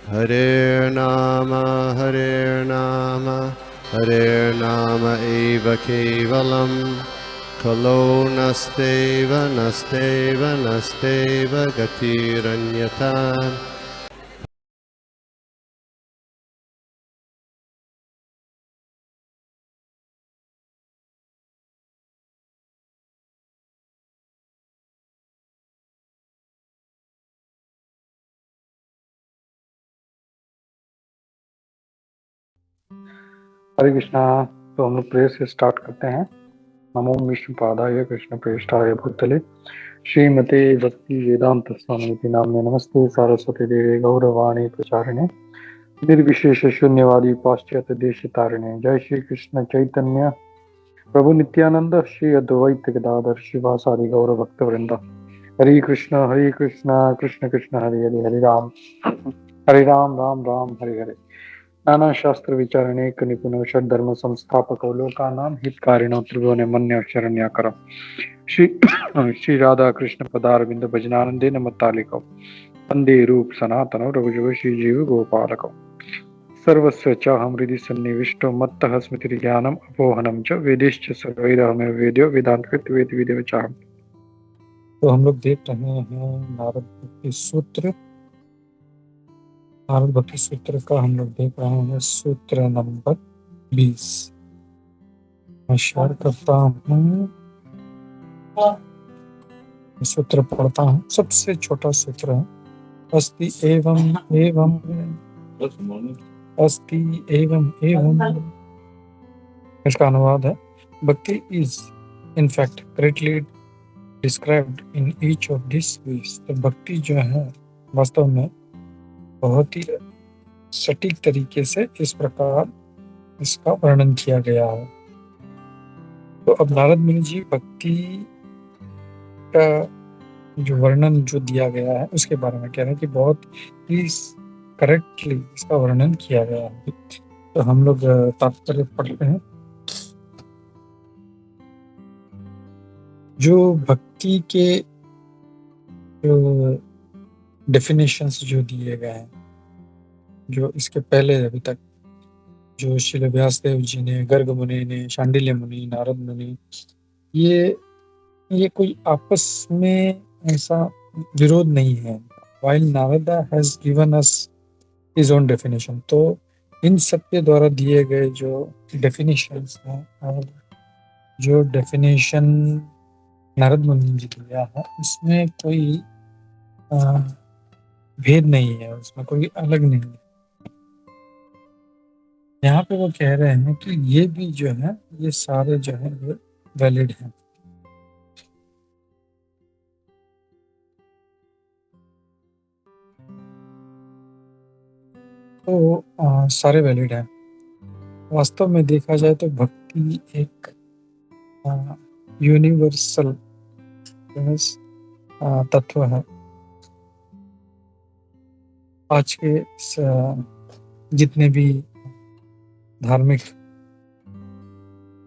Hare Nama Hare Nama Eva Kevalam Kalo Nasteva Nasteva Nasteva Gatiranyata. हरे कृष्णा। तो हम लोग prayer से स्टार्ट करते हैं। नमो विष्णुपादाय कृष्ण प्रेष्ठाय भूतले श्रीमते भक्ति वेदांत स्वामी नाम्ने नमस्ते सारस्वती देवे गौरवाणी प्रचारिणे निर्विशेष शून्यवादी पाश्चात्य देश तारिणे। जय श्री कृष्ण चैतन्य प्रभु नित्यानंद श्री अद्वैत गदाधर शिवासादि गौर भक्त वृंदा। हरे कृष्ण कृष्ण कृष्ण हरे हरे हरे राम राम राम हरे हरे। नाना शास्त्र विचारणे निपुण धर्म संस्थापक लोकानां हितकारिणो त्रिभुवन मन्य शरण्याकर श्री श्री राधा कृष्ण पदारविंद भजनानंदेन मत्तालिकौ वंदे रूप सनातनौ रघुजो श्री जीव गोपालकौ सर्वस्य चाहं हृदि सन्निविष्टो मत्तः स्मृतिर्ज्ञानम् अपोहनं च वेदैश्च सर्वैरहमेव वेद्यो वेदान्तकृत वेद विदेव चाहम्। तो हम लोग देख रहे हैं नारद भक्ति सूत्र का हम लोग देख रहे हैं सूत्र नंबर 20। मैं शेयर करता हूँ, सूत्र पढ़ता हूँ। सबसे छोटा सूत्र है अस्ति एवं एवं अस्ति एवं एवं। इसका अनुवाद है bhakti is in fact greatly described in each of this ways. तो भक्ति जो है वास्तव में बहुत ही सटीक तरीके से इस प्रकार इसका वर्णन किया गया है। तो अब नारद मुनि जी भक्ति का जो वर्णन जो दिया गया है उसके बारे में कह रहे हैं कि बहुत ही करेक्टली इसका वर्णन किया गया है। तो हम लोग तात्पर्य पढ़ते हैं। जो भक्ति के जो डेफिनेशंस जो दिए गए हैं, जो इसके पहले अभी तक जो श्रील व्यासदेव जी ने, गर्ग मुनि ने, शांडिल्य मुनि, नारद मुनि, ये कोई आपस में ऐसा विरोध नहीं है। While Narada has given us his own definition, तो इन सब के द्वारा दिए गए जो डेफिनेशंस हैं और जो डेफिनेशन नारद मुनि जी दिया है उसमें कोई भेद नहीं है, उसमें कोई अलग नहीं है। यहाँ पे वो कह रहे हैं कि ये भी जो है ये सारे जो है ये वैलिड हैं। तो सारे वैलिड हैं। वास्तव में देखा जाए तो भक्ति एक यूनिवर्सल तत्व है। आज के जितने भी धार्मिक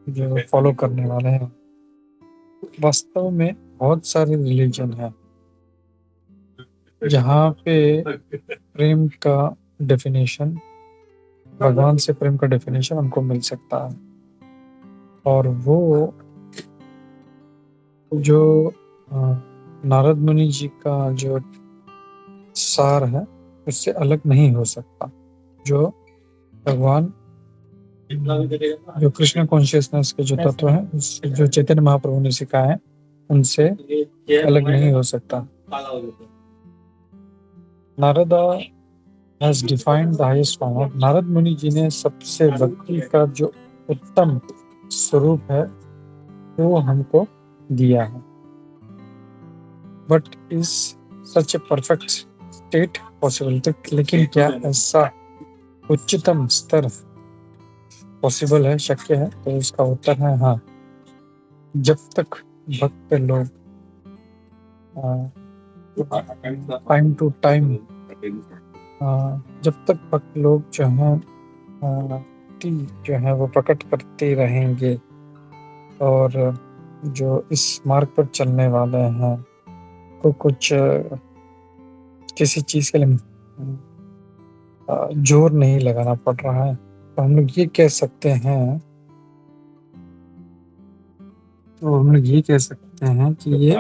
जो फॉलो करने वाले हैं, वास्तव में बहुत सारे रिलीजन हैं जहाँ पे प्रेम का डेफिनेशन, भगवान से प्रेम का डेफिनेशन हमको मिल सकता है। और वो जो नारद मुनि जी का जो सार है उससे अलग नहीं हो सकता। जो भगवान जो कृष्ण कॉन्शियसनेस के जो तत्व हैं, जो चैतन्य महाप्रभु ने सिखाए हैं, उनसे अलग नहीं हो सकता। Narada has defined the highest form। Narad मुनि जी ने सबसे भक्ति का जो उत्तम स्वरूप है वो हमको दिया है। But is such a perfect state possible? तो लेकिन क्या ऐसा उच्चतम स्तर पॉसिबल है, शक्य है? तो इसका उत्तर है हाँ। जब तक भक्त लोग टाइम टू टाइम, जब तक भक्त लोग जो है जो है वो प्रकट करते रहेंगे और जो इस मार्ग पर चलने वाले हैं को कुछ किसी चीज के लिए जोर नहीं लगाना पड़ रहा है। तो हम लोग ये कह सकते हैं कि ये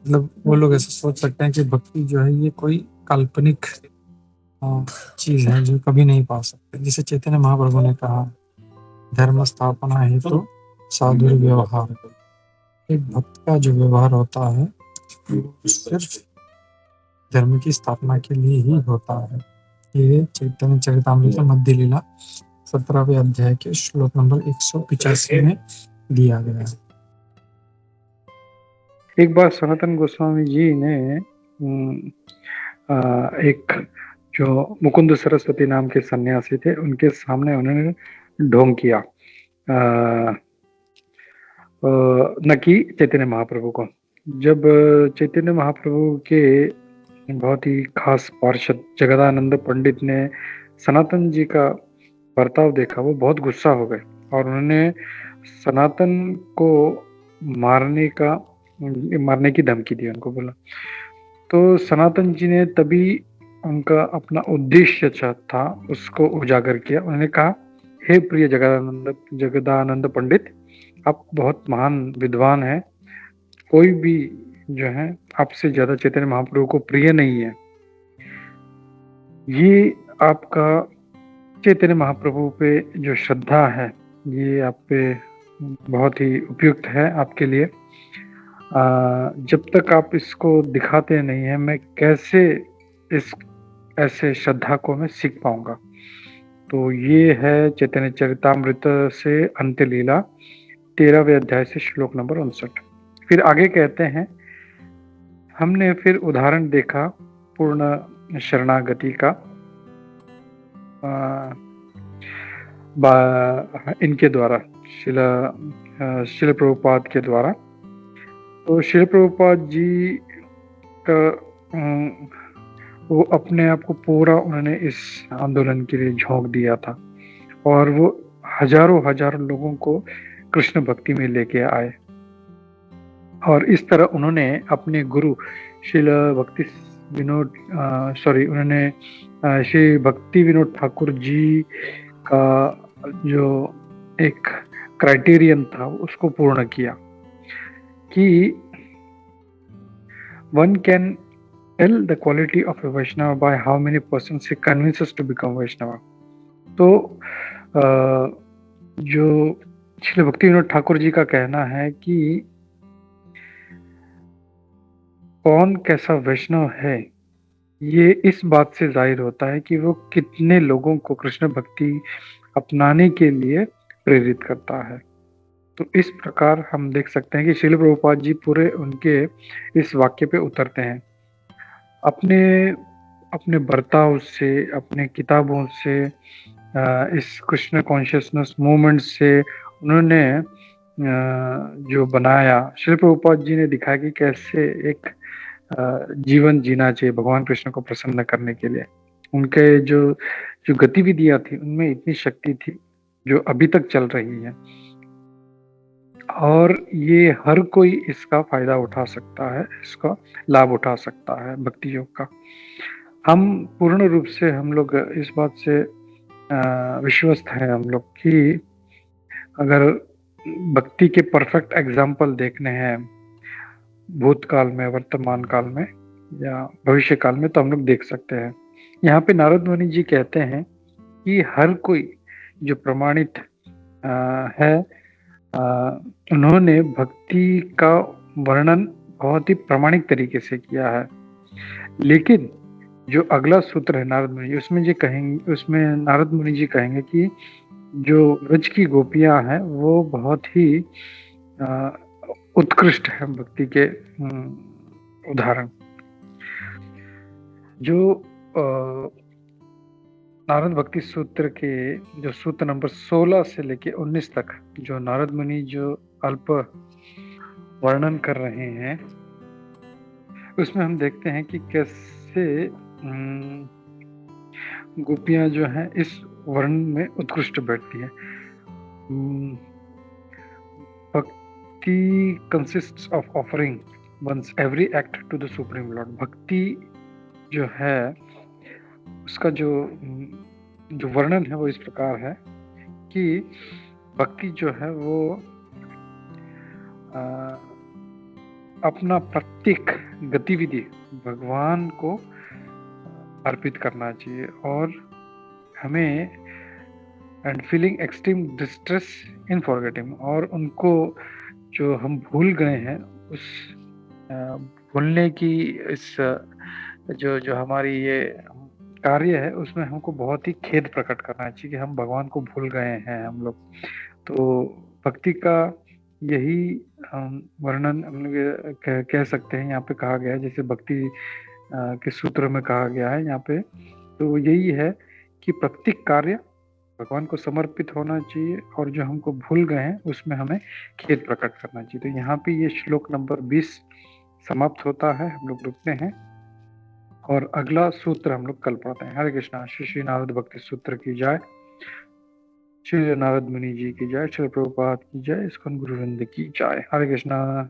मतलब वो लोग ऐसा सोच सकते हैं कि भक्ति जो है ये कोई काल्पनिक चीज है जो कभी नहीं पा सकते। जिसे चैतन्य महाप्रभु ने कहा, धर्म स्थापना हेतु साधु व्यवहार। एक भक्त का जो व्यवहार होता है वो सिर्फ धर्म की स्थापना के लिए ही होता है। ये चैतन्य चरितामृत मध्य लीला 17वें अध्याय के श्लोक नंबर 185 में दिया गया है। एक बार सनातन गोस्वामी जी ने एक जो मुकुंद सरस्वती नाम के सन्यासी थे उनके सामने उन्होंने ढोंग किया, न कि चैतन्य महाप्रभु को। जब चैतन्य महाप्रभु के बहुत ही खास पार्षद जगदानंद पंडित ने सनातन जी का बर्ताव देखा, वो बहुत गुस्सा हो गए और उन्होंने सनातन को मारने की धमकी दी। उनको बोला तो सनातन जी ने तभी उनका अपना उद्देश्य था उसको उजागर किया। उन्होंने कहा, हे प्रिय जगदानंद पंडित, आप बहुत महान विद्वान हैं, कोई भी जो है आपसे ज्यादा चैतन्य महाप्रभु को प्रिय नहीं है। ये आपका चैतन्य महाप्रभु पे जो श्रद्धा है ये आप पे बहुत ही उपयुक्त है आपके लिए। जब तक आप इसको दिखाते नहीं है, मैं कैसे इस ऐसे श्रद्धा को मैं सीख पाऊंगा। तो ये है चैतन्य चरितामृत से अंत्य लीला 13वें अध्याय से श्लोक नंबर 59। फिर आगे कहते हैं, हमने फिर उदाहरण देखा पूर्ण शरणागति का इनके द्वारा, शिल प्रभुपाद के द्वारा। तो शिल प्रभुपाद जी का वो अपने आप को पूरा उन्होंने इस आंदोलन के लिए झोंक दिया था और वो हजारों लोगों को कृष्ण भक्ति में लेके आए। और इस तरह उन्होंने अपने गुरु उन्होंने श्री भक्ति विनोद ठाकुर जी का जो एक क्राइटेरियन था उसको पूर्ण किया कि one can tell the quality of a Vaishnava by how many persons he convinces to become Vaishnava। तो जो श्री भक्ति विनोद ठाकुर जी का कहना है कि कौन कैसा वैष्णव है ये इस बात से जाहिर होता है कि वो कितने लोगों को कृष्ण भक्ति अपनाने के लिए प्रेरित करता है। तो इस प्रकार हम देख सकते हैं कि श्रील प्रभुपाद जी पूरे उनके इस वाक्य पे उतरते हैं। अपने बर्ताव से, अपने किताबों से, इस कृष्ण कॉन्शियसनेस मूवमेंट से उन्होंने जो बनाया, श्रील प्रभुपाद जी ने दिखाया कि कैसे एक जीवन जीना चाहिए भगवान कृष्ण को प्रसन्न करने के लिए। उनके जो गतिविधियां थी उनमें इतनी शक्ति थी जो अभी तक चल रही है और ये हर कोई इसका फायदा उठा सकता है, इसका लाभ उठा सकता है भक्ति योग का। हम पूर्ण रूप से हम लोग इस बात से विश्वस्त हैं हम लोग कि अगर भक्ति के परफेक्ट एग्जाम्पल देखने हैं भूतकाल में, वर्तमान काल में या भविष्य काल में, तो हम लोग देख सकते हैं। यहाँ पे नारद मुनि जी कहते हैं कि हर कोई जो प्रमाणित है उन्होंने भक्ति का वर्णन बहुत ही प्रामाणिक तरीके से किया है। लेकिन जो अगला सूत्र है नारद मुनि, उसमें नारद मुनि जी कहेंगे कि जो ब्रज की गोपियां हैं वो बहुत ही उत्कृष्ट है भक्ति के उदाहरण। जो नारद भक्ति सूत्र के जो सूत्र नंबर 16 से लेके 19 तक जो नारद मुनि जो अल्प वर्णन कर रहे हैं उसमें हम देखते हैं कि कैसे गोपियां जो हैं इस वर्ण में उत्कृष्ट बैठती है। Bhakti consists of offering one's every act to the supreme lord. भक्ति जो है उसका जो जो वर्णन है वो इस प्रकार है कि भक्ति जो है वो अपना प्रत्येक गतिविधि भगवान को अर्पित करना चाहिए और हमें and feeling extreme distress in forgetting, और उनको जो हम भूल गए हैं उस भूलने की इस जो जो हमारी ये कार्य है उसमें हमको बहुत ही खेद प्रकट करना चाहिए कि हम भगवान को भूल गए हैं हम लोग। तो भक्ति का यही वर्णन हम लोग कह सकते हैं, यहाँ पे कहा गया है जैसे भक्ति के सूत्र में कहा गया है यहाँ पे, तो यही है कि प्रत्येक कार्य भगवान को समर्पित होना चाहिए और जो हमको भूल गए हैं उसमें हमें खेद प्रकट करना चाहिए। तो यहाँ पे ये श्लोक नंबर 20 समाप्त होता है, हम लोग रुकते हैं और अगला सूत्र हम लोग कल पढ़ते हैं। हरे कृष्णा। श्री श्री नारद भक्ति सूत्र की जय, श्री नारद मुनि जी की जय, श्री प्रभुपाद की जय, इस्कॉन गुरु वृंद की जय। हरे कृष्णा।